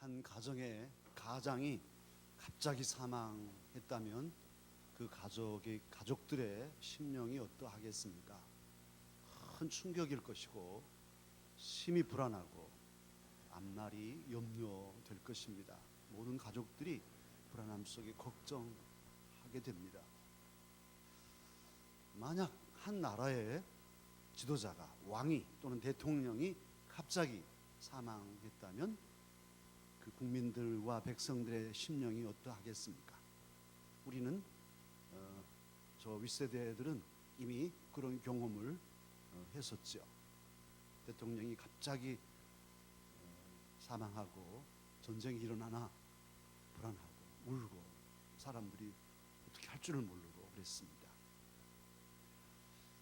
한 가정의 가장이 갑자기 사망했다면 그 가족들의 심령이 어떠하겠습니까? 큰 충격일 것이고 심히 불안하고 앞날이 염려될 것입니다. 모든 가족들이 불안함 속에 걱정하게 됩니다. 만약 한 나라의 지도자가 왕이 또는 대통령이 갑자기 사망했다면 그 국민들과 백성들의 심령이 어떠하겠습니까? 우리는 저 윗세대들은 이미 그런 경험을 했었죠. 대통령이 갑자기 사망하고 전쟁이 일어나나 불안하고 울고 사람들이 어떻게 할 줄을 모르고 그랬습니다.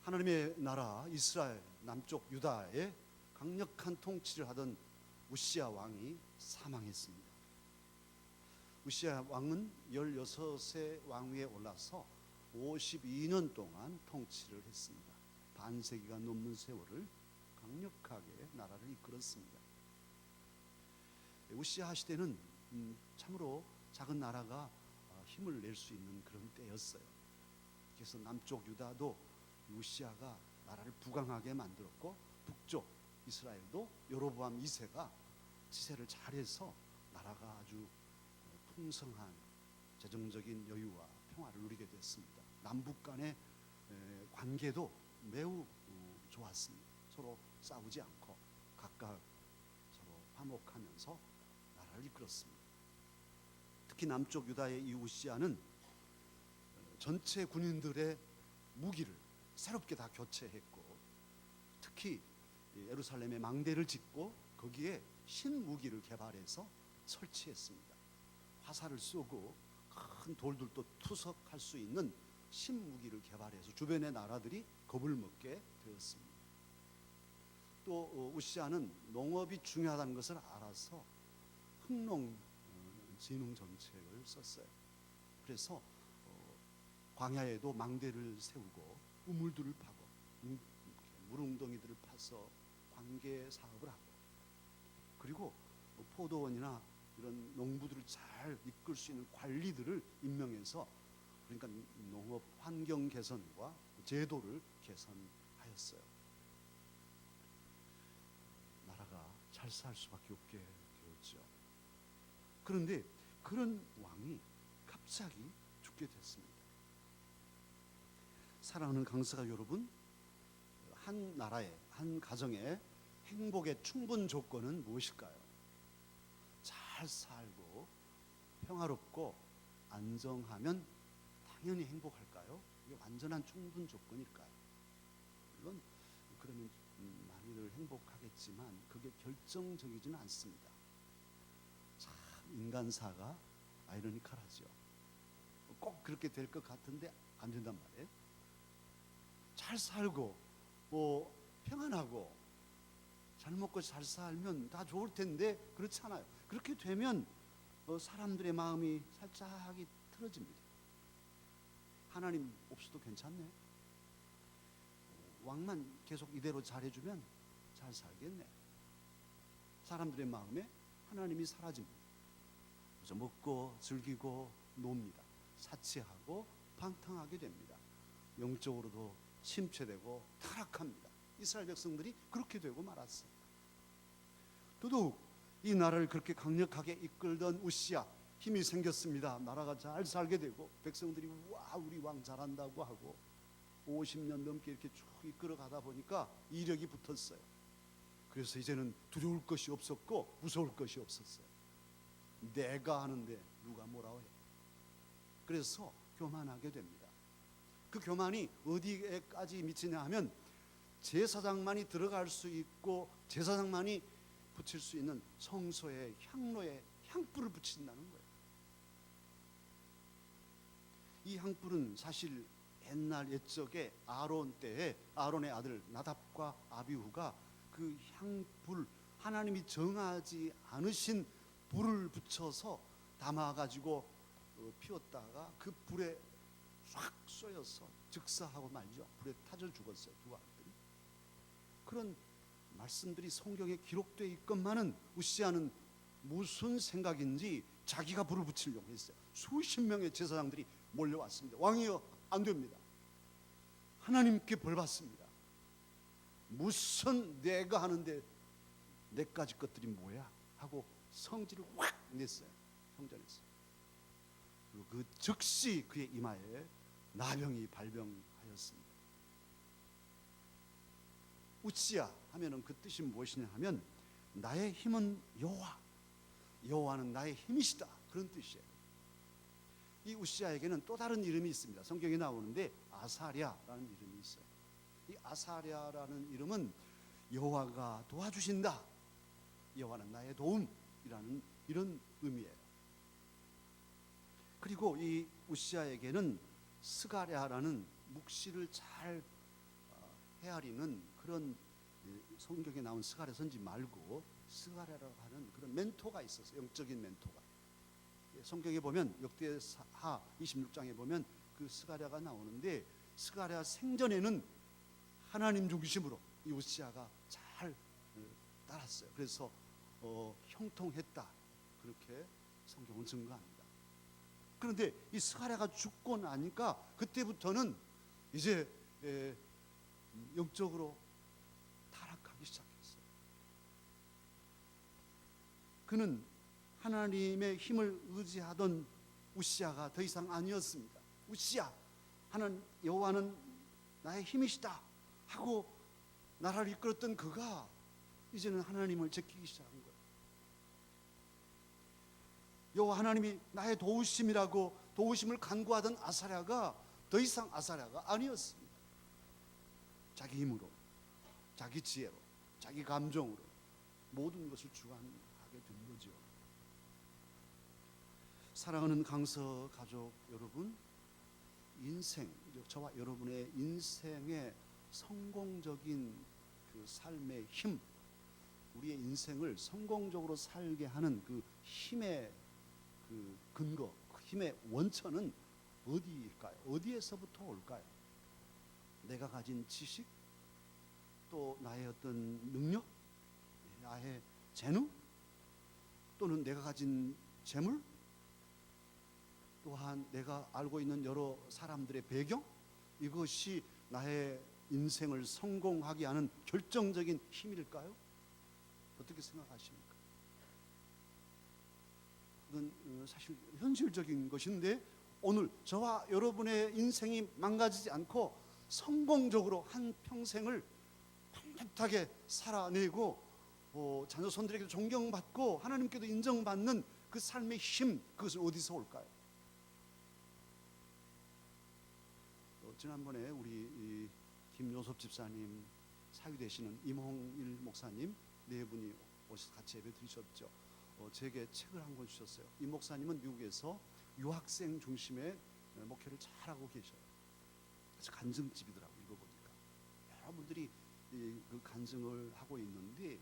하나님의 나라 이스라엘 남쪽 유다에 강력한 통치를 하던 우시야 왕이 사망했습니다. 우시야 왕은 16세 왕위에 올라서 52년 동안 통치를 했습니다. 반세기가 넘는 세월을 강력하게 나라를 이끌었습니다. 우시야 시대는 참으로 작은 나라가 힘을 낼 수 있는 그런 때였어요. 그래서 남쪽 유다도 우시야가 나라를 부강하게 만들었고 북쪽 이스라엘도 여로보암 2세가 지세를 잘해서 나라가 아주 풍성한 재정적인 여유와 평화를 누리게 됐습니다. 남북 간의 관계도 매우 좋았습니다. 서로 싸우지 않고 각각 서로 화목하면서 나라를 이끌었습니다. 특히 남쪽 유다의 이 우시야는 전체 군인들의 무기를 새롭게 다 교체했고 특히 예루살렘에 망대를 짓고 거기에 신무기를 개발해서 설치했습니다. 화살을 쏘고 큰 돌들도 투석할 수 있는 신무기를 개발해서 주변의 나라들이 겁을 먹게 되었습니다. 또 우시야는 농업이 중요하다는 것을 알아서 흑농 진흥 정책을 썼어요. 그래서 광야에도 망대를 세우고 우물들을 파고 물웅덩이들을 파서 관계 사업을 하고 그리고 포도원이나 이런 농부들을 잘 이끌 수 있는 관리들을 임명해서 그러니까 농업 환경 개선과 제도를 개선하였어요. 나라가 잘 살 수밖에 없게 되었죠. 그런데 그런 왕이 갑자기 죽게 됐습니다. 사랑하는 강사가 여러분, 한 나라의 한 가정의 행복의 충분 조건은 무엇일까요? 잘 살고 평화롭고 안정하면 당연히 행복할까요? 이게 완전한 충분 조건일까요? 물론 그러면 많이들 행복하겠지만 그게 결정적이지는 않습니다. 참 인간사가 아이러니컬하죠. 꼭 그렇게 될 것 같은데 안 된단 말이에요. 잘 살고 평안하고 잘 먹고 잘 살면 다 좋을 텐데 그렇지 않아요. 그렇게 되면 사람들의 마음이 살짝이 틀어집니다. 하나님 없어도 괜찮네. 왕만 계속 이대로 잘해주면 잘 살겠네. 사람들의 마음에 하나님이 사라집니다. 그래서 먹고 즐기고 놉니다. 사치하고 방탕하게 됩니다. 영적으로도 침체되고 타락합니다. 이스라엘 백성들이 그렇게 되고 말았어요. 더더욱 이 나라를 그렇게 강력하게 이끌던 우시야 힘이 생겼습니다. 나라가 잘 살게 되고 백성들이 와 우리 왕 잘한다고 하고 50년 넘게 이렇게 쭉 이끌어 가다 보니까 이력이 붙었어요. 그래서 이제는 두려울 것이 없었고 무서울 것이 없었어요. 내가 하는데 누가 뭐라고 해. 그래서 교만하게 됩니다. 그 교만이 어디에까지 미치냐 하면 제사장만이 들어갈 수 있고 제사장만이 붙일 수 있는 성소의 향로에 향불을 붙인다는 거예요. 이 향불은 사실 옛날 옛적에 아론 때에 아론의 아들 나답과 아비후가 그 향불 하나님이 정하지 않으신 불을 붙여서 담아가지고 피웠다가 그 불에 싹 쏘여서 즉사하고 말죠. 불에 타져 죽었어요. 두 아들이. 그런 말씀들이 성경에 기록되어 있건만은 우시야는 무슨 생각인지 자기가 불을 붙이려고 했어요. 수십 명의 제사장들이 몰려왔습니다. 왕이여, 안 됩니다. 하나님께 벌 받습니다. 무슨 내가 하는데 내까지 것들이 뭐야 하고 성질을 확 냈어요. 성전에서. 그리고 그 즉시 그의 이마에 나병이 발병하였습니다. 우시야 하면은 그 뜻이 무엇이냐 하면 나의 힘은 여호와, 여호와는 나의 힘이시다, 그런 뜻이에요. 이 우시야에게는 또 다른 이름이 있습니다. 성경에 나오는데 아사랴라는 이름이 있어요. 이 아사랴라는 이름은 여호와가 도와주신다, 여호와는 나의 도움이라는 이런 의미예요. 그리고 이 우시야에게는 스가랴라는 묵시를 잘 헤아리는 그런, 성경에 나온 스가랴 선지 말고 스가랴라고 하는 그런 멘토가 있었어요. 영적인 멘토가. 성경에 보면 역대하 26장에 보면 그 스가랴가 나오는데, 스가랴 생전에는 하나님 중심으로 이 우시야가 잘 따랐어요. 그래서 형통했다, 그렇게 성경은 증거합니다. 그런데 이 스가랴가 죽고 나니까 그때부터는 이제 영적으로 타락하기 시작했어요. 그는 하나님의 힘을 의지하던 우시야가 더 이상 아니었습니다. 우시야, 하나님 여호와는 나의 힘이시다 하고 나라를 이끌었던 그가 이제는 하나님을 제끼기 시작한 거예요. 여호와 하나님이 나의 도우심이라고 도우심을 간구하던 아사랴가 더 이상 아사랴가 아니었습니다. 자기 힘으로, 자기 지혜로, 자기 감정으로 모든 것을 주관하게 된 거죠. 사랑하는 강서 가족 여러분, 인생, 저와 여러분의 인생의 성공적인 그 삶의 힘, 우리의 인생을 성공적으로 살게 하는 그 힘의 그 근거, 그 힘의 원천은 어디일까요? 어디에서부터 올까요? 내가 가진 지식, 또 나의 어떤 능력, 나의 재능, 또는 내가 가진 재물, 또한 내가 알고 있는 여러 사람들의 배경, 이것이 나의 인생을 성공하게 하는 결정적인 힘일까요? 어떻게 생각하십니까? 이건 사실 현실적인 것인데, 오늘 저와 여러분의 인생이 망가지지 않고 성공적으로 한 평생을 반듯하게 살아내고 자녀손들에게도 존경받고 하나님께도 인정받는 그 삶의 힘, 그것은 어디서 올까요? 지난번에 우리 김요섭 집사님, 사위 되시는 임홍일 목사님 네 분이 오셔서 같이 예배 드리셨죠. 제게 책을 한 권 주셨어요. 이 목사님은 미국에서 유학생 중심의 목회를 잘하고 계셔요. 그래서 간증집이더라고요. 읽어보니까 여러분들이 그 간증을 하고 있는데,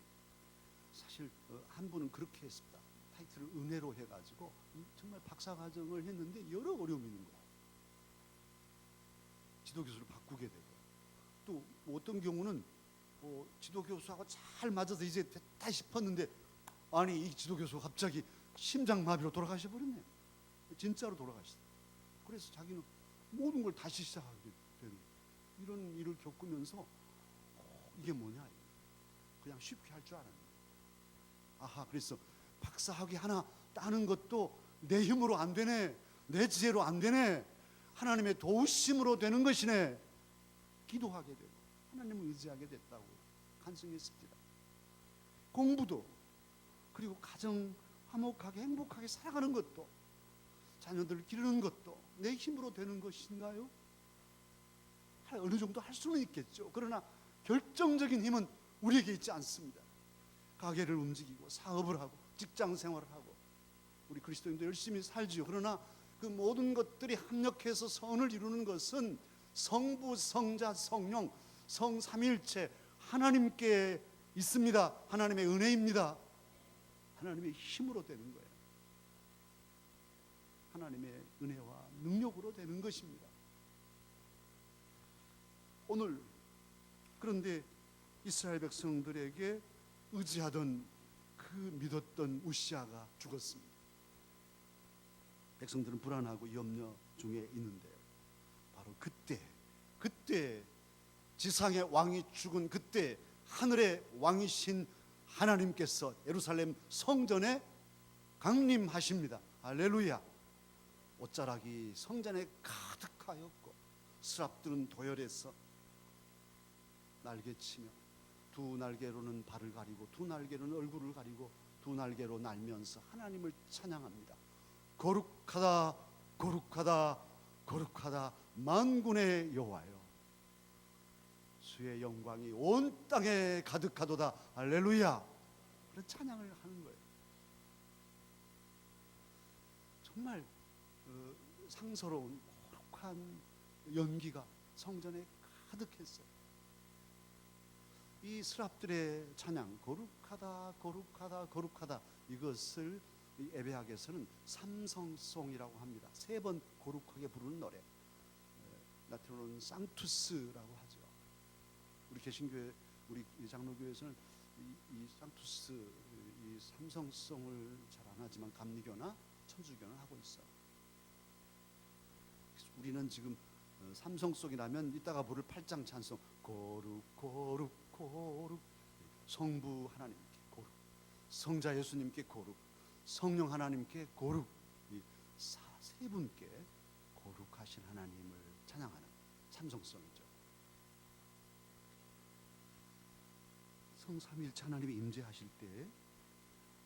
사실 한 분은 그렇게 했습니다. 타이틀을 은혜로 해가지고 정말 박사과정을 했는데 여러 어려움이 있는 거예요. 지도교수를 바꾸게 되고, 또 어떤 경우는 지도교수하고 잘 맞아서 이제 됐다 싶었는데, 아니 이 지도교수가 갑자기 심장마비로 돌아가셔 버렸네요. 진짜로 돌아가시다. 그래서 자기는 모든 걸 다시 시작하게 되는 이런 일을 겪으면서 이게 뭐냐, 그냥 쉽게 할 줄 알았는데, 아하, 그래서 박사학위 하나 따는 것도 내 힘으로 안 되네, 내 지혜로 안 되네, 하나님의 도우심으로 되는 것이네. 기도하게 되고 하나님을 의지하게 됐다고 간증했습니다. 공부도, 그리고 가정 화목하게 행복하게 살아가는 것도, 자녀들을 기르는 것도 내 힘으로 되는 것인가요? 어느 정도 할 수는 있겠죠. 그러나 결정적인 힘은 우리에게 있지 않습니다. 가게를 움직이고 사업을 하고 직장 생활을 하고 우리 그리스도인도 열심히 살지요. 그러나 그 모든 것들이 합력해서 선을 이루는 것은 성부, 성자, 성령, 성삼일체 하나님께 있습니다. 하나님의 은혜입니다. 하나님의 힘으로 되는 거예요. 하나님의 은혜와 능력으로 되는 것입니다. 오늘 그런데 이스라엘 백성들에게 의지하던 그 그 믿었던 우시아가 죽었습니다. 백성들은 불안하고 염려 중에 있는데요, 바로 그때 지상의 왕이 죽은 그때 하늘의 왕이신 하나님께서 예루살렘 성전에 강림하십니다. 할렐루야. 옷자락이 성전에 가득하였고 스랍들은 도열해서 날개치며 두 날개로는 발을 가리고 두 날개로는 얼굴을 가리고 두 날개로 날면서 하나님을 찬양합니다. 거룩하다 거룩하다 거룩하다 만군의 여호와여, 주의 영광이 온 땅에 가득하도다. 할렐루야. 그런 찬양을 하는 거예요. 정말 상스러운 거룩한 연기가 성전에 가득했어요. 이 스랍들의 찬양, 거룩하다 거룩하다 거룩하다, 이것을 이 에베학에서는 삼성송이라고 합니다. 3번 거룩하게 부르는 노래, 라틴어로는 상투스라고 하죠. 우리 개신교회, 우리 장로교회에서는 이 상투스, 이 삼성송을 잘 안 하지만 감리교나 천주교는 하고 있어요. 우리는 지금 삼성송이라면 이따가 부를 8장 찬송, 거룩 거룩 거룩, 성부 하나님께 거룩, 성자 예수님께 거룩, 성령 하나님께 거룩, 이 세 분께 거룩하신 하나님을 찬양하는 삼성송이죠. 성삼일체 하나님이 임재하실 때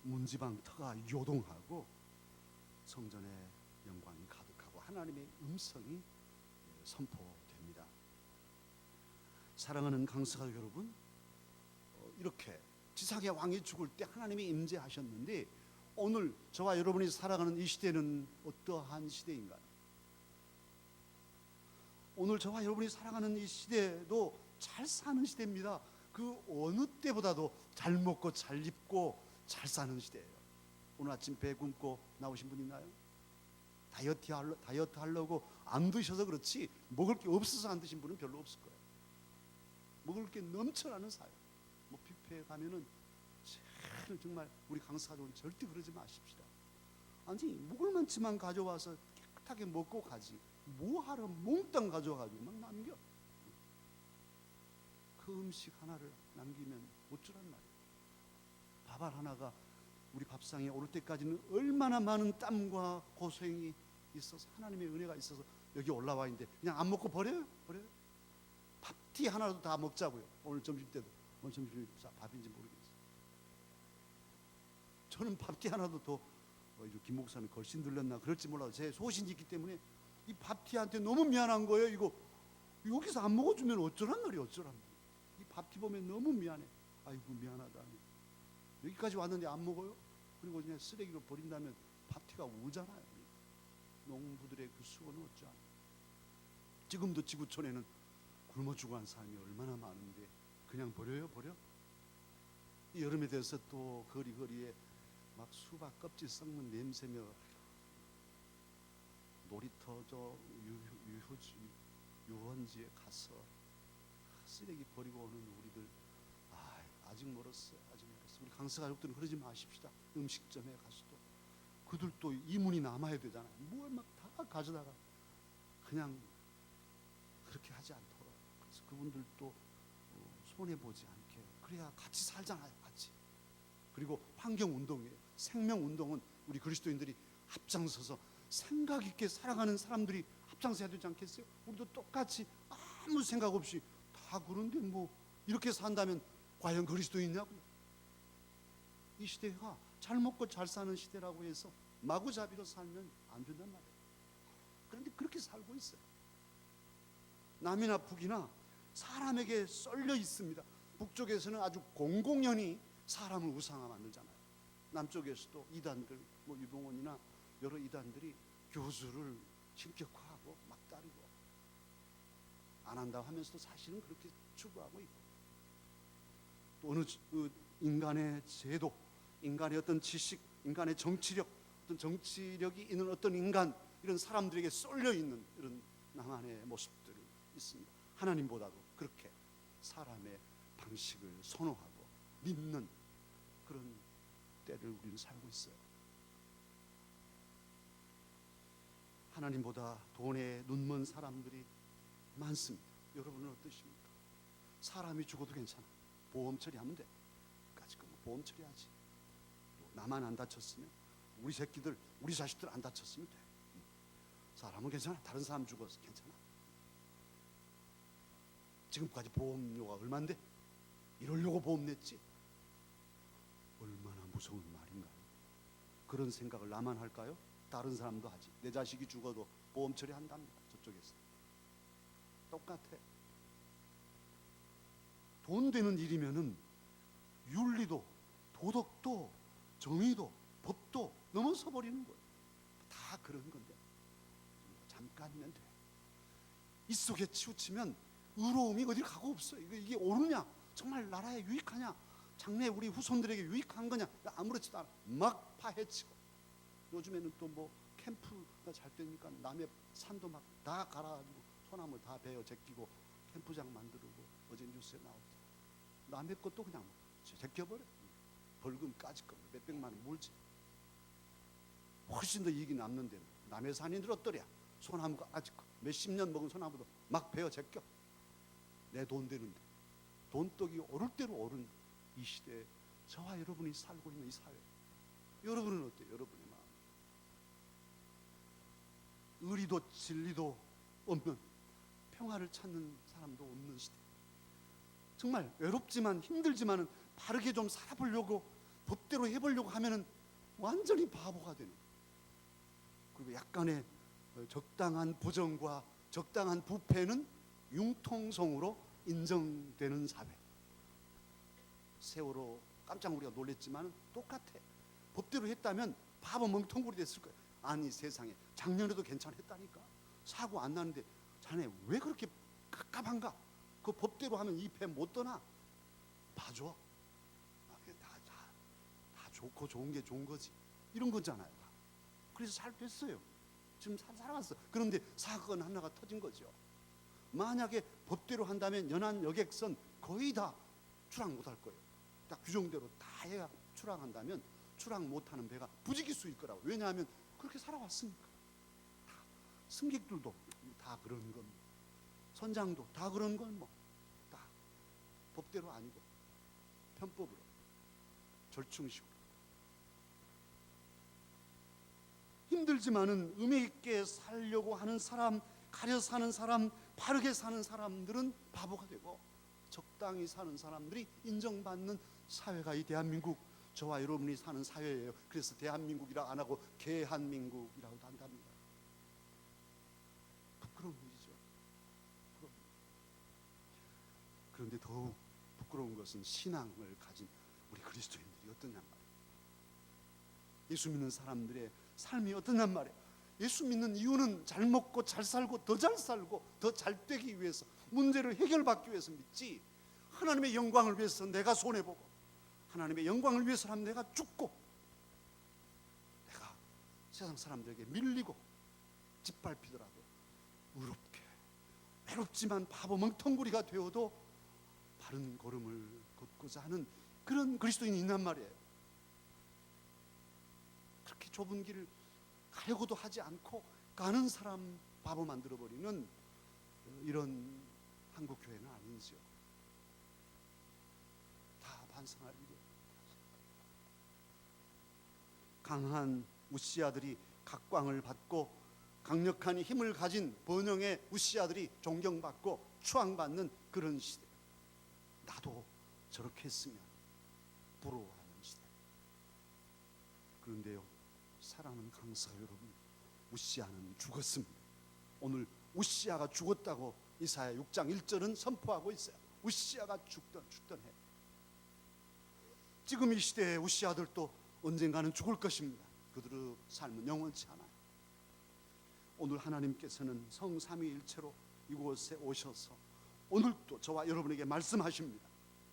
문지방터가 요동하고 성전의 영광이 가득하고 하나님의 음성이 선포됩니다. 사랑하는 강스가족 여러분, 이렇게 지상의 왕이 죽을 때 하나님이 임재하셨는데, 오늘 저와 여러분이 살아가는 이 시대는 어떠한 시대인가요? 오늘 저와 여러분이 살아가는 이 시대도 잘 사는 시대입니다. 그 어느 때보다도 잘 먹고 잘 입고 잘 사는 시대예요. 오늘 아침 배 굶고 나오신 분 있나요? 다이어트 하려고 안 드셔서 그렇지 먹을 게 없어서 안 드신 분은 별로 없을 거예요. 먹을 게 넘쳐나는 사회. 뭐 뷔페에 가면은 정말 우리 강사들은 절대 그러지 마십시다. 아니, 먹을 만치만 가져와서 깨끗하게 먹고 가지, 뭐하러 몽땅 가져와가지고 막 남겨. 그 음식 하나를 남기면 어쩌란 말이에요. 밥알 하나가 우리 밥상에 오를 때까지는 얼마나 많은 땀과 고생이 있어서, 하나님의 은혜가 있어서 여기 올라와 있는데 그냥 안 먹고 버려요? 밥티 하나라도 다 먹자고요. 오늘 점심 때도, 오늘 점심이 밥인지 모르겠어요. 저는 밥티 하나도 더, 김 목사는 걸신 들렸나 그럴지 몰라도 제 소신이 있기 때문에 이 밥티한테 너무 미안한 거예요. 이거 여기서 안 먹어주면 어쩌란 말이에요. 이 밥티 보면 너무 미안해. 아이고 미안하다. 여기까지 왔는데 안 먹어요? 그리고 그냥 쓰레기로 버린다면 밥티가 우잖아요. 농부들의 그 수고는 어쩌나. 지금도 지구촌에는 굶어 죽어간 사람이 얼마나 많은데 그냥 버려요? 이 여름에 돼서 또 거리에 막 수박 껍질 썩는 냄새며 놀이터 저 유원지에 가서 쓰레기 버리고 오는 우리들, 아직 멀었어요. 우리 강사 가족들은 그러지 마십시다. 음식점에 가서도 그들도 이문이 남아야 되잖아요. 뭘 막 다 가져다가 그냥 그렇게 하지 않도록, 그래서 그분들도 손해보지 않게, 그래야 같이 살잖아요. 같이. 그리고 환경운동이에요. 생명운동은 우리 그리스도인들이 앞장서서 생각 있게 살아가는 사람들이 앞장서야 되지 않겠어요? 우리도 똑같이 아무 생각 없이 다 그런데 뭐 이렇게 산다면 과연 그리스도인이냐고요. 이 시대가 잘 먹고 잘 사는 시대라고 해서 마구잡이로 살면 안 된단 말이에요. 그런데 그렇게 살고 있어요. 남이나 북이나 사람에게 쏠려 있습니다. 북쪽에서는 아주 공공연히 사람을 우상화 만들잖아요. 남쪽에서도 이단들, 뭐 유봉원이나 여러 이단들이 교수를 신격화하고 막 따르고 안 한다고 하면서도 사실은 그렇게 추구하고 있고, 또 어느 인간의 제도, 인간의 어떤 지식, 인간의 정치력, 어떤 정치력이 있는 어떤 인간, 이런 사람들에게 쏠려 있는 이런 나만의 모습들이 있습니다. 하나님보다도 그렇게 사람의 방식을 선호하고 믿는 그런 때를 우리는 살고 있어요. 하나님보다 돈에 눈먼 사람들이 많습니다. 여러분은 어떠십니까? 사람이 죽어도 괜찮아. 보험 처리하면 돼. 까짓 거 보험 처리하지. 또 나만 안 다쳤으면, 우리 새끼들, 우리 자식들 안 다쳤으면 돼. 사람은 괜찮아. 다른 사람 죽어서 괜찮아. 지금까지 보험료가 얼만데? 이러려고 보험 냈지. 얼마나 무서운 말인가요? 그런 생각을 나만 할까요? 다른 사람도 하지. 내 자식이 죽어도 보험 처리한답니다. 저쪽에서. 똑같아. 돈 되는 일이면은 윤리도 도덕도 정의도 법도 넘어서 버리는 거예요. 다 그런 건데 잠깐이면 돼. 이 속에 치우치면 의로움이 어딜 가고 없어. 이게 옳으냐? 정말 나라에 유익하냐? 장래 우리 후손들에게 유익한 거냐? 아무렇지도 않아. 막 파헤치고. 요즘에는 또 뭐 캠프가 잘 되니까 남의 산도 막 다 갈아가지고 소나무 다 베어 제끼고 캠프장 만들고, 어제 뉴스에 나왔죠. 남의 것도 그냥 제껴버려. 벌금 까짓 거 몇백만 원 물지. 훨씬 더 이익이 남는데 남의 산인들 어떠랴? 소나무가 아직 몇십 년 먹은 소나무도 막 베어 제껴. 내 돈 되는데. 돈떡이 오를 대로 오른 이 시대에 저와 여러분이 살고 있는 이 사회, 여러분은 어때요? 여러분의 마음. 의리도 진리도 없는, 평화를 찾는 사람도 없는 시대. 정말 외롭지만 힘들지만은 바르게 좀 살아보려고, 법대로 해보려고 하면은 완전히 바보가 되는. 그리고 약간의 적당한 부정과 적당한 부패는 융통성으로 인정되는 사회. 세월호 깜짝 우리가 놀랬지만 똑같아. 법대로 했다면 바보 멍텅구리 됐을 거야. 아니 세상에 작년에도 괜찮았다니까. 사고 안 나는데 자네 왜 그렇게 깝깝한가? 그 법대로 하면 이 배 못 떠나. 봐줘. 다 좋고 좋은 게 좋은 거지. 이런 거잖아요. 그래서 잘 됐어요. 지금 살아갔어. 그런데 사건 하나가 터진 거죠. 만약에 법대로 한다면 연안 여객선 거의 다 출항 못할 거예요. 딱 규정대로 다 해야 출항한다면 출항 못하는 배가 부지기수일 거라고. 왜냐하면 그렇게 살아왔으니까. 다 승객들도 다 그런 겁니다. 선장도 다 그런 건 뭐 다 법대로 아니고 편법으로 절충식으로. 힘들지만은 의미 있게 살려고 하는 사람, 가려 사는 사람, 바르게 사는 사람들은 바보가 되고, 적당히 사는 사람들이 인정받는 사회가 이 대한민국, 저와 여러분이 사는 사회예요. 그래서 대한민국이라 안 하고 개한민국이라고도 한답니다. 부끄러운 일이죠. 그런데 더욱 부끄러운 것은 신앙을 가진 우리 그리스도인들이 어떠냔 말이에요. 예수 믿는 사람들의 삶이 어떠냔 말이에요. 예수 믿는 이유는 잘 먹고 잘 살고 더 잘 살고 더 잘 되기 위해서, 문제를 해결받기 위해서 믿지, 하나님의 영광을 위해서 내가 손해보고, 하나님의 영광을 위해서라면 내가 죽고, 내가 세상 사람들에게 밀리고 짓밟히더라도 의롭게, 외롭지만 바보 멍텅구리가 되어도 바른 걸음을 걷고자 하는 그런 그리스도인이 있단 말이에요. 그렇게 좁은 길을 가려고도 하지 않고 가는 사람 바보 만들어버리는 이런 한국교회는 아니지요. 다 반성할 일이에요. 강한 우시아들이 각광을 받고, 강력한 힘을 가진 번영의 우시아들이 존경받고 추앙받는 그런 시대. 나도 저렇게 했으면 부러워하는 시대. 그런데요, 사랑하는 강사 여러분, 우시아는 죽었습니다. 오늘 우시아가 죽었다고 이사야 6장 1절은 선포하고 있어요. 우시아가 죽던 해. 지금 이 시대의 우시아들도 언젠가는 죽을 것입니다. 그들의 삶은 영원치 않아요. 오늘 하나님께서는 성삼위일체로 이곳에 오셔서 오늘도 저와 여러분에게 말씀하십니다.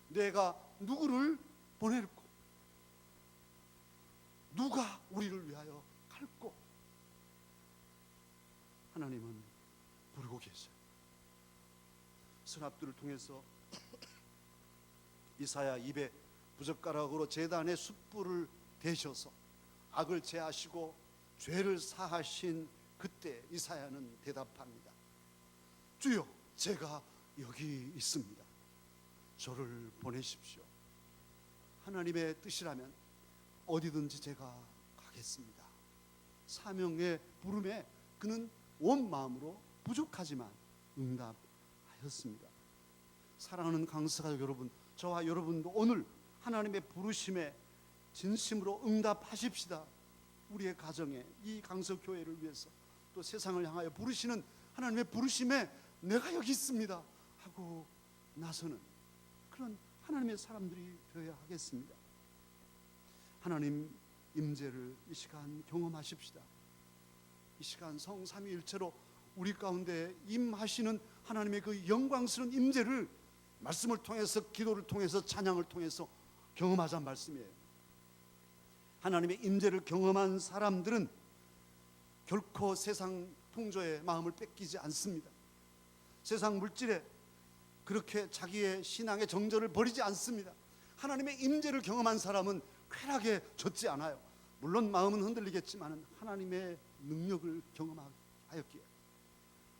내가 누구를 보낼고 누가 우리를 위하여 갈고. 하나님은 부르고 계셔요. 선압들을 통해서 이사야 입에 부젓가락으로 제단의 숯불을 되셔서 악을 제하시고 죄를 사하신 그때 이사야는 대답합니다. 주여, 제가 여기 있습니다. 저를 보내십시오. 하나님의 뜻이라면 어디든지 제가 가겠습니다. 사명의 부름에 그는 온 마음으로 부족하지만 응답하였습니다. 사랑하는 강서가족 여러분, 저와 여러분도 오늘 하나님의 부르심에 진심으로 응답하십시다. 우리의 가정에, 이 강서교회를 위해서, 또 세상을 향하여 부르시는 하나님의 부르심에 내가 여기 있습니다 하고 나서는 그런 하나님의 사람들이 되어야 하겠습니다. 하나님 임재를 이 시간 경험하십시다. 이 시간 성삼위일체로 우리 가운데 임하시는 하나님의 그 영광스러운 임재를 말씀을 통해서, 기도를 통해서, 찬양을 통해서 경험하자는 말씀이에요. 하나님의 임재를 경험한 사람들은 결코 세상 통조의 마음을 뺏기지 않습니다. 세상 물질에 그렇게 자기의 신앙의 정절을 버리지 않습니다. 하나님의 임재를 경험한 사람은 쾌락에 젖지 않아요. 물론 마음은 흔들리겠지만 하나님의 능력을 경험하였기에,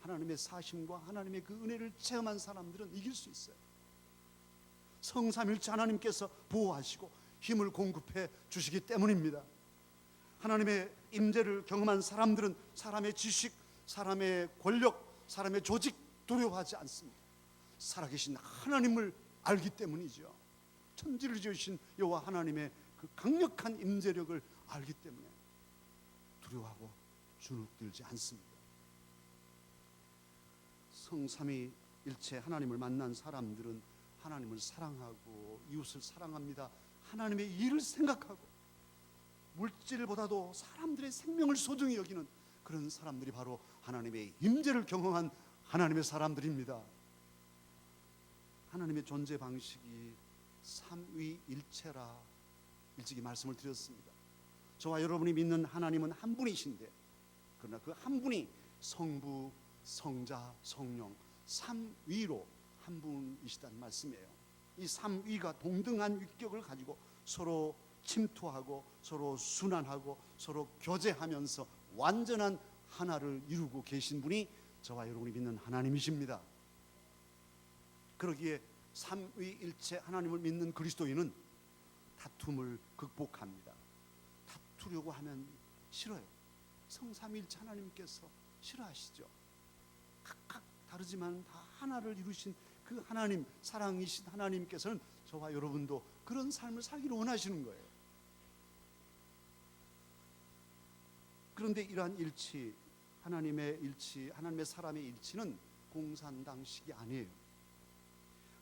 하나님의 사심과 하나님의 그 은혜를 체험한 사람들은 이길 수 있어요. 성삼일체 하나님께서 보호하시고 힘을 공급해 주시기 때문입니다. 하나님의 임재를 경험한 사람들은 사람의 지식, 사람의 권력, 사람의 조직 두려워하지 않습니다. 살아계신 하나님을 알기 때문이죠. 천지를 지으신 여호와 하나님의 그 강력한 임재력을 알기 때문에 두려워하고 주눅들지 않습니다. 성삼위일체 하나님을 만난 사람들은 하나님을 사랑하고 이웃을 사랑합니다. 하나님의 일을 생각하고 물질보다도 사람들의 생명을 소중히 여기는 그런 사람들이 바로 하나님의 임재를 경험한 하나님의 사람들입니다. 하나님의 존재 방식이 삼위일체라 일찍이 말씀을 드렸습니다. 저와 여러분이 믿는 하나님은 한 분이신데, 그러나 그 한 분이 성부, 성자, 성령 삼위로 한 분이시다는 말씀이에요. 이 삼위가 동등한 위격을 가지고 서로 침투하고 서로 순환하고 서로 교제하면서 완전한 하나를 이루고 계신 분이 저와 여러분이 믿는 하나님이십니다. 그러기에 삼위일체 하나님을 믿는 그리스도인은 다툼을 극복합니다. 다투려고 하면 싫어요. 성삼위일체 하나님께서 싫어하시죠. 각각 다르지만 다 하나를 이루신 그 하나님, 사랑이신 하나님께서는 저와 여러분도 그런 삶을 살기를 원하시는 거예요. 그런데 이러한 일치, 하나님의 일치, 하나님의 사람의 일치는 공산당식이 아니에요.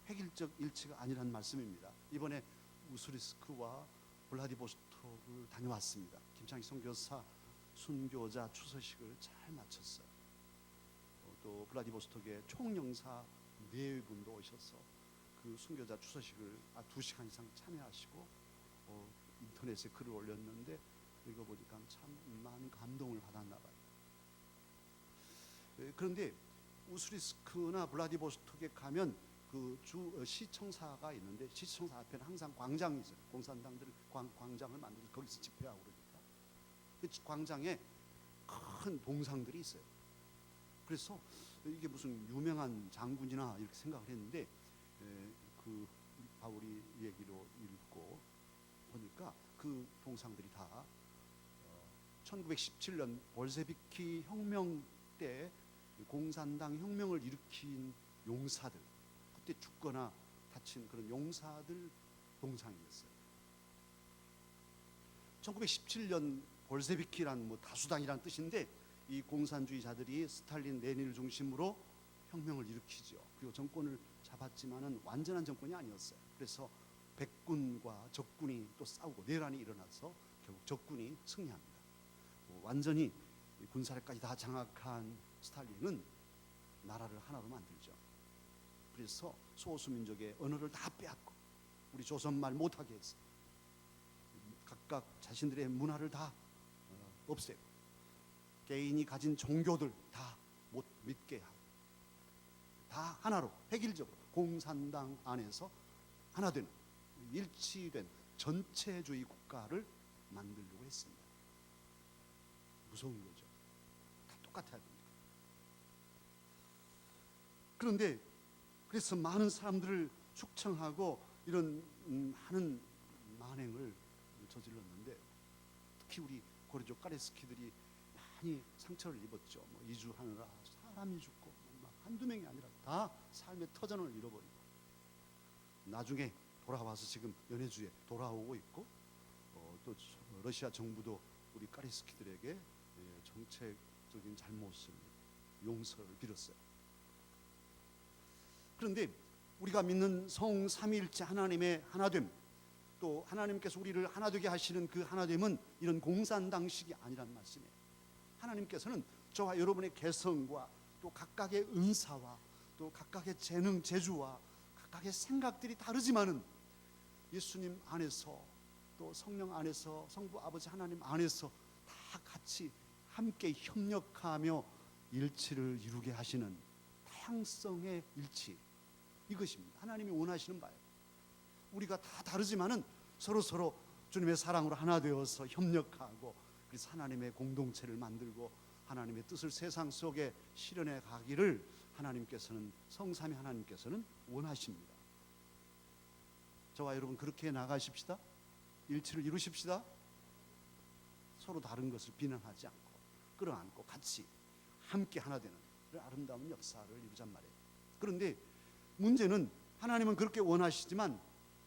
획일적 일치가 아니란 말씀입니다. 이번에 우스리스크와 블라디보스토크를 다녀왔습니다. 김창희 선교사 순교자 추서식을 잘 마쳤어요. 또 블라디보스토크에 총영사 4분도 오셔서 그 순교자 추서식을 2시간 이상 참여하시고 인터넷에 글을 올렸는데 읽어보니까 참 많은 감동을 받았나 봐요. 그런데 우스리스크나 블라디보스토크에 가면 그 시청사가 있는데, 시청사 앞에는 항상 광장이 있어요. 공산당들 광장을 만들어서 거기서 집회하고 그러니까 그 광장에 큰 동상들이 있어요. 그래서 이게 무슨 유명한 장군이나 이렇게 생각을 했는데, 그 바울이 얘기로 읽고 보니까 그 동상들이 다 1917년 볼셰비키 혁명 때 공산당 혁명을 일으킨 용사들, 그때 죽거나 다친 그런 용사들 동상이었어요. 1917년 볼셰비키란 다수당이란 뜻인데, 이 공산주의자들이 스탈린, 레닌을 중심으로 혁명을 일으키죠. 그리고 정권을 잡았지만은 완전한 정권이 아니었어요. 그래서 백군과 적군이 또 싸우고 내란이 일어나서 결국 적군이 승리합니다. 완전히 군사력까지 다 장악한 스탈린은 나라를 하나로 만들죠. 그래서 소수민족의 언어를 다 빼앗고 우리 조선말 못하게 해서 각각 자신들의 문화를 다 없애고 개인이 가진 종교들 다 못 믿게 하고 다 하나로 획일적으로 공산당 안에서 하나 되는 일치된 전체주의 국가를 만들려고 했습니다. 무서운 거죠. 다 똑같아야 됩니다. 그런데 그래서 많은 사람들을 숙청하고 이런 많은 만행을 저질렀는데, 특히 우리 고려족 까레스키들이 많이 상처를 입었죠. 뭐 이주하느라 사람이 죽고 막 한두 명이 아니라 다 삶의 터전을 잃어버리고, 나중에 돌아와서 지금 연해주에 돌아오고 있고, 또 러시아 정부도 우리 까레스키들에게 정책적인 잘못을 용서를 빌었어요. 그런데 우리가 믿는 성삼위일체 하나님의 하나됨, 또 하나님께서 우리를 하나되게 하시는 그 하나됨은 이런 공산당식이 아니란 말씀이에요. 하나님께서는 저와 여러분의 개성과 또 각각의 은사와 또 각각의 재능, 재주와 각각의 생각들이 다르지만은 예수님 안에서 또 성령 안에서 성부 아버지 하나님 안에서 다 같이 함께 협력하며 일치를 이루게 하시는 다양성의 일치, 이것입니다. 하나님이 원하시는 바예요. 우리가 다 다르지만은 서로 주님의 사랑으로 하나 되어서 협력하고, 그래서 하나님의 공동체를 만들고 하나님의 뜻을 세상 속에 실현해 가기를 하나님께서는, 성삼위 하나님께서는 원하십니다. 저와 여러분 그렇게 나가십시다. 일치를 이루십시다. 서로 다른 것을 비난하지 않고 끌어안고 같이 함께 하나 되는 그런 아름다운 역사를 이루잔 말이에요. 그런데 문제는, 하나님은 그렇게 원하시지만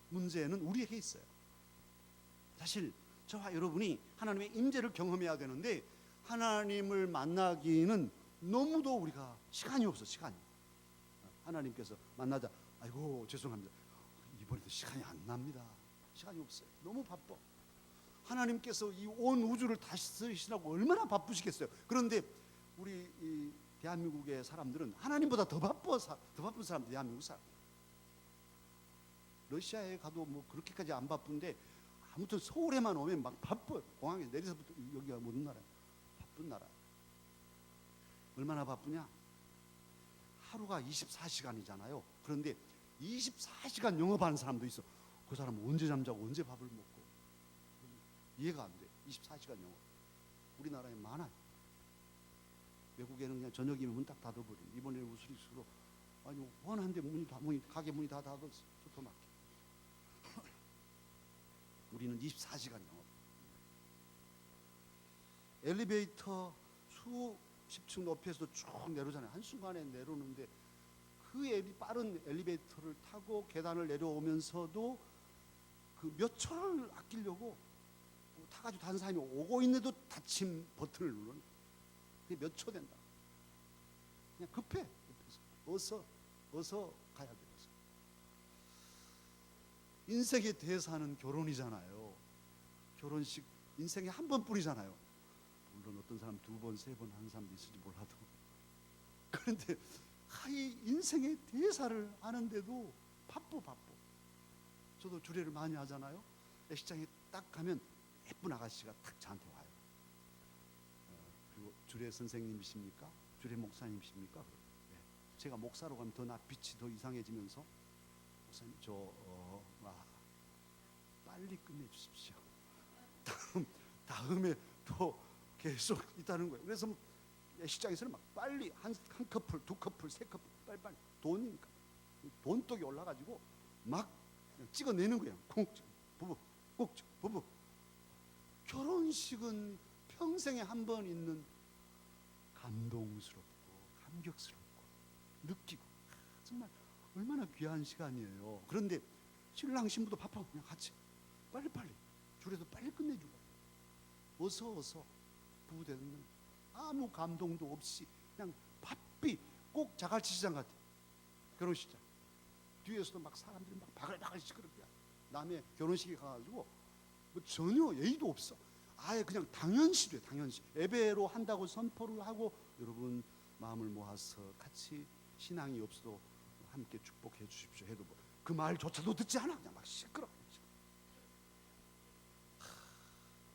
문제는 우리에게 있어요. 사실 저와 여러분이 하나님의 임재를 경험해야 되는데, 하나님을 만나기는 너무도 우리가 시간이 없어. 시간이. 하나님께서 만나자, 아이고 죄송합니다, 이번에도 시간이 안 납니다. 시간이 없어요. 너무 바빠. 하나님께서 이 온 우주를 다스리시라고 얼마나 바쁘시겠어요. 그런데 우리 이 대한민국의 사람들은 하나님보다 더 바쁜 사람, 대한민국 사람. 러시아에 가도 뭐 그렇게까지 안 바쁜데, 아무튼 서울에만 오면 막 바빠요. 공항에 내려서부터 여기가 모든 나라예요. 바쁜 나라. 얼마나 바쁘냐? 하루가 24시간이잖아요. 그런데 24시간 영업하는 사람도 있어. 그 사람은 언제 잠자고 언제 밥을 먹고, 이해가 안 돼. 24시간 영업. 우리나라에 많아요. 외국에는 그냥 저녁이면 문 딱 닫아버려. 이번에 우스갯소리로 아니 원한데 가게 문이 다 닫았어. 슈퍼마켓. 우리는 24시간 영업. 엘리베이터 수십 층 높이에서 쭉 내려오잖아요. 한순간에 내려오는데, 그 빠른 엘리베이터를 타고 계단을 내려오면서도 그 몇 초를 아끼려고 타가지고 다른 사람이 오고 있는데도 닫힘 버튼을 누르는, 그게 몇 초 된다. 그냥 급해. 어서 가야 돼서. 인생의 대사는 결혼이잖아요. 결혼식 인생에 한 번뿐이잖아요. 물론 어떤 사람 두 번, 세 번 하는 사람도 있을지 몰라도. 그런데 이 인생의 대사를 하는데도 바빠. 저도 주례를 많이 하잖아요. 예식장에 딱 가면 예쁜 아가씨가 딱 저한테 와요. 그리고 주례 선생님이십니까? 주례 목사님이십니까? 네. 제가 목사로 가면 더 빛이 더 이상해지면서, 목사님 빨리 끝내주십시오. 다음에 또 계속 있다는 거예요. 그래서 예식장에서는 막 빨리 한 커플, 두 커플, 세 커플 빨리 돈이니까 돈독이 올라가지고 막 찍어내는 거예요. 부부. 결혼식은 평생에 한 번 있는 감동스럽고 감격스럽고 느끼고, 정말 얼마나 귀한 시간이에요. 그런데 신랑 신부도 바빠. 그냥 같이 빨리 주례도 빨리 끝내주고, 어서 부부 되는 아무 감동도 없이 그냥 바삐. 꼭 자갈치시장 같아. 결혼식장 뒤에서도 막 사람들이 막 바글바글 시끄럽게, 남의 결혼식에 가가지고 뭐 전혀 예의도 없어. 아예 그냥 당연시돼. 당연시. 예배로 한다고 선포를 하고, 여러분 마음을 모아서 같이 신앙이 없어도 함께 축복해 주십시오 해도 그 말조차도 듣지 않아. 그냥 막 시끄러.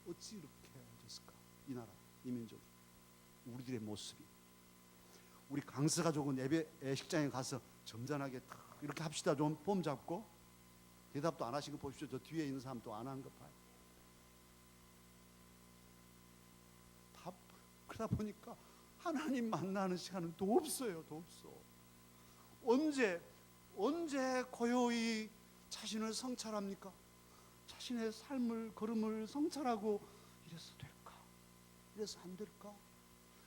어찌 이렇게 해졌을까? 이 나라, 이 민족, 우리들의 모습이. 우리 강스 가족은 예식장에 가서 점잖하게 탁 이렇게 합시다. 좀 폼 잡고. 대답도 안 하시고 보십시오. 저 뒤에 있는 사람도 안 한 거 봐요. 그러다 보니까 하나님 만나는 시간은 더 없어요. 더 없어. 언제 고요히 자신을 성찰합니까? 자신의 삶을, 걸음을 성찰하고 이래서 될까? 이래서 안 될까?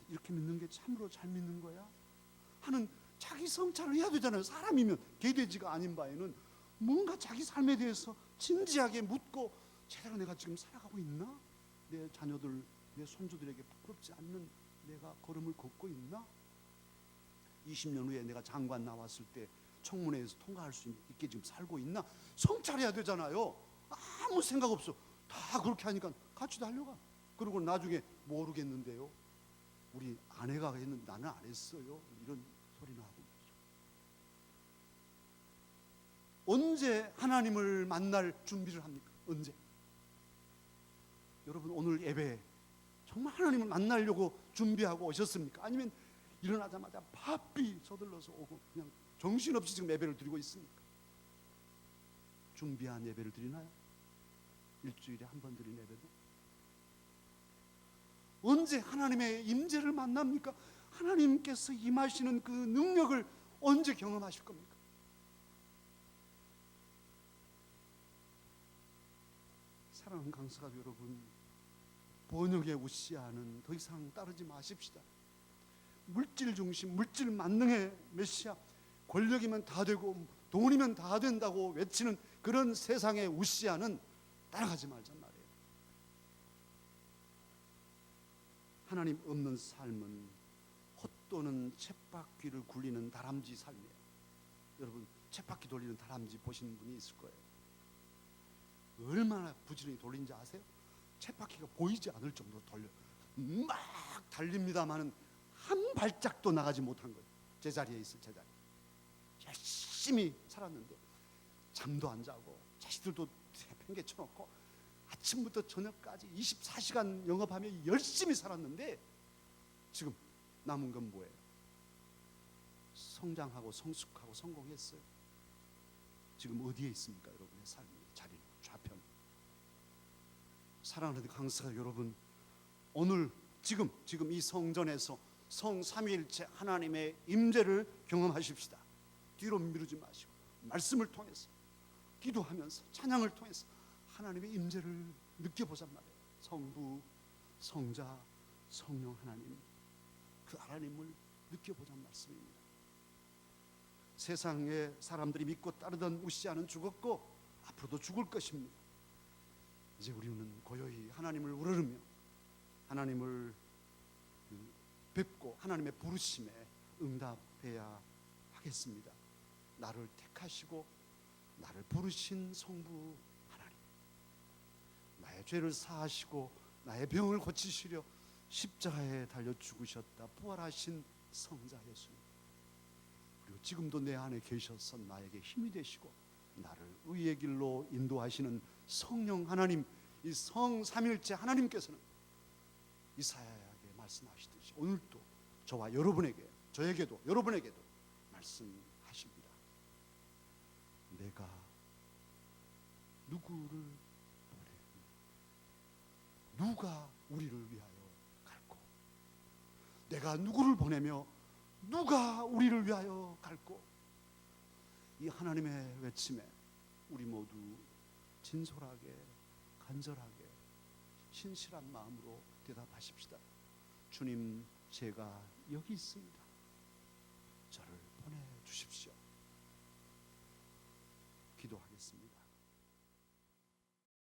이렇게 믿는 게 참으로 잘 믿는 거야? 하는 자기 성찰을 해야 되잖아요. 사람이면, 개돼지가 아닌 바에는 뭔가 자기 삶에 대해서 진지하게 묻고, 제대로 내가 지금 살아가고 있나? 내 자녀들, 내 손주들에게 부끄럽지 않는 내가 걸음을 걷고 있나? 20년 후에 내가 장관 나왔을 때 청문회에서 통과할 수 있게 지금 살고 있나? 성찰해야 되잖아요. 아무 생각 없어. 다 그렇게 하니까 같이 달려가. 그리고 나중에 모르겠는데요, 우리 아내가 했는데 나는 안 했어요, 이런 소리나 하고 있죠. 언제 하나님을 만날 준비를 합니까? 언제? 여러분, 오늘 예배 정말 하나님을 만나려고 준비하고 오셨습니까? 아니면 일어나자마자 바삐 서둘러서 오고 그냥 정신없이 지금 예배를 드리고 있습니까? 준비한 예배를 드리나요? 일주일에 한 번 드리는 예배도? 언제 하나님의 임재를 만납니까? 하나님께서 임하시는 그 능력을 언제 경험하실 겁니까? 사랑하는 강사가 여러분, 번영의 우시아는 더 이상 따르지 마십시다. 물질 중심, 물질 만능의 메시아, 권력이면 다 되고 돈이면 다 된다고 외치는 그런 세상의 우시아는 따라가지 말란 말이에요. 하나님 없는 삶은 헛도는 쳇바퀴를 굴리는 다람쥐 삶이에요. 여러분, 쳇바퀴 돌리는 다람쥐 보신 분이 있을 거예요. 얼마나 부지런히 돌리는지 아세요? 쳇바퀴가 보이지 않을 정도로 돌려 막 달립니다마는 한 발짝도 나가지 못한 거예요. 제자리에 있을 제자리. 열심히 살았는데 잠도 안 자고 자식들도 팽개쳐놓고 아침부터 저녁까지 24시간 영업하며 열심히 살았는데 지금 남은 건 뭐예요? 성장하고 성숙하고 성공했어요. 지금 어디에 있습니까? 여러분의 삶의 자리, 좌편. 사랑하는 강사가 여러분, 오늘 지금 이 성전에서 성삼위일체 하나님의 임재를 경험하십시다. 뒤로 미루지 마시고 말씀을 통해서, 기도하면서, 찬양을 통해서 하나님의 임재를 느껴보잔 말이에요. 성부, 성자, 성령 하나님, 그 하나님을 느껴보잔 말씀입니다. 세상의 사람들이 믿고 따르던 우시아는 죽었고 앞으로도 죽을 것입니다. 이제 우리는 고요히 하나님을 우러르며 하나님을 뵙고 하나님의 부르심에 응답해야 하겠습니다. 나를 택하시고 나를 부르신 성부 하나님, 나의 죄를 사하시고 나의 병을 고치시려 십자가에 달려 죽으셨다 부활하신 성자 예수님, 그리고 지금도 내 안에 계셔서 나에게 힘이 되시고 나를 의의 길로 인도하시는 성령 하나님, 이 성삼일체 하나님께서는 이사야에게 말씀하시듯이 오늘도 저와 여러분에게, 저에게도 여러분에게도 말씀하십니다. 내가 누구를 보내니 누가 우리를 위하여 갈고, 내가 누구를 보내며 누가 우리를 위하여 갈고. 이 하나님의 외침에 우리 모두 진솔하게, 간절하게, 신실한 마음으로 대답하십시다. 주님, 제가 여기 있습니다. 저를 보내주십시오. 기도하겠습니다.